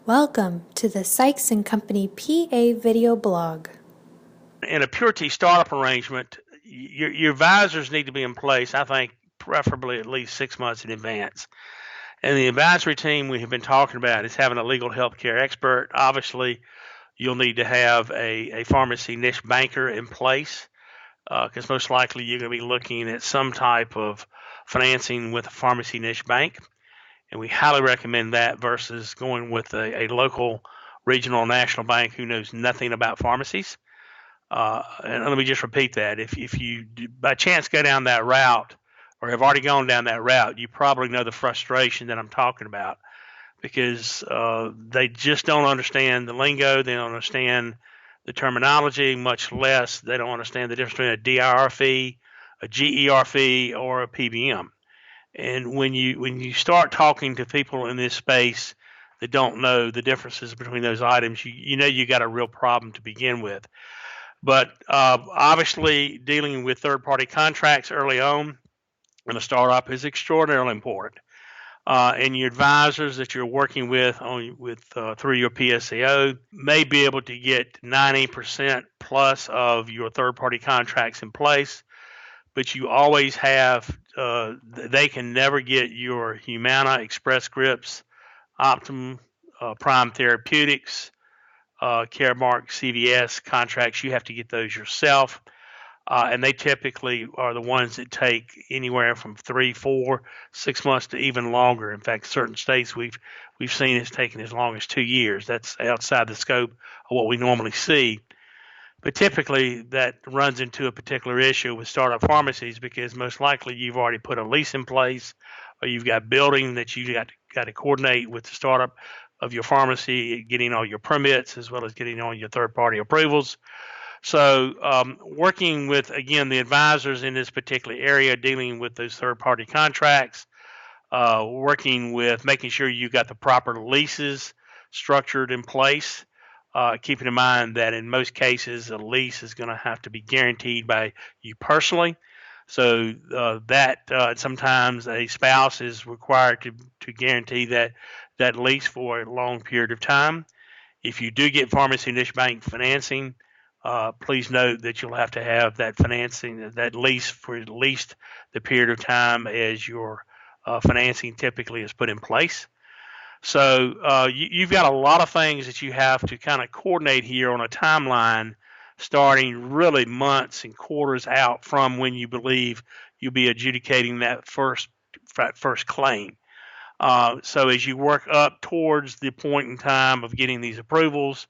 Welcome to the Sykes & Company PA video blog. In a pure T startup arrangement, your advisors need to be in place, I think, preferably at least 6 months in advance. And the advisory team we have been talking about is having a legal healthcare expert. Obviously, you'll need to have a pharmacy niche banker in place because most likely you're going to be looking at some type of financing with a pharmacy niche bank. And we highly recommend that versus going with a local, regional, national bank who knows nothing about pharmacies. And let me just repeat that. If you by chance go down that route or have already gone down that route, you probably know the frustration that I'm talking about because they just don't understand the lingo. They don't understand the terminology, much less they don't understand the difference between a DIR fee, a GER fee, or a PBM. And when you start talking to people in this space that don't know the differences between those items, you know you got a real problem to begin with. But obviously, dealing with third-party contracts early on in a startup is extraordinarily important. And your advisors that you're working with through your PSAO may be able to get 90% plus of your third-party contracts in place, but you always have they can never get your Humana, Express Scripts, Optum, Prime Therapeutics, Caremark, CVS contracts. You have to get those yourself. And they typically are the ones that take anywhere from 3, 4, 6 months to even longer. In fact, certain states we've seen it's taken as long as 2 years. That's outside the scope of what we normally see. But typically that runs into a particular issue with startup pharmacies because most likely you've already put a lease in place or you've got building that you got to coordinate with the startup of your pharmacy, getting all your permits as well as getting all your third-party approvals. So working with, again, the advisors in this particular area, dealing with those third-party contracts, working with making sure you got the proper leases structured in place, keeping in mind that in most cases a lease is going to have to be guaranteed by you personally. So that sometimes a spouse is required to guarantee that lease for a long period of time. If you do get pharmacy niche bank financing, please note that you'll have to have that financing, that lease for at least the period of time as your financing typically is put in place. So you've got a lot of things that you have to kind of coordinate here on a timeline starting really months and quarters out from when you believe you'll be adjudicating that first claim. So as you work up towards the point in time of getting these approvals,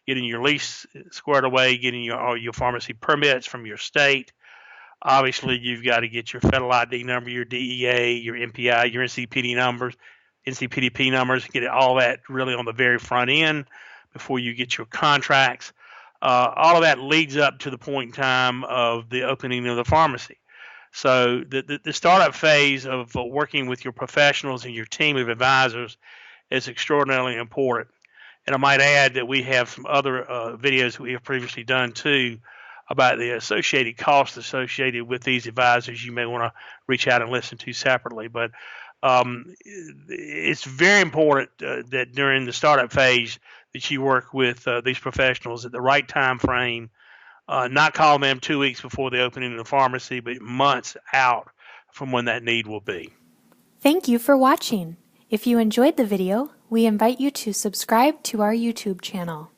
getting your lease squared away, getting all your pharmacy permits from your state, obviously you've got to get your federal ID number, your DEA, your MPI, your NCPDP numbers, get all that really on the very front end before you get your contracts. All of that leads up to the point in time of the opening of the pharmacy. So the startup phase of working with your professionals and your team of advisors is extraordinarily important. And I might add that we have some other videos we have previously done too about the associated costs associated with these advisors you may want to reach out and listen to separately. But it's very important that during the startup phase that you work with these professionals at the right time frame, not call them 2 weeks before the opening of the pharmacy, but months out from when that need will be. Thank you for watching. If you enjoyed the video, we invite you to subscribe to our YouTube channel.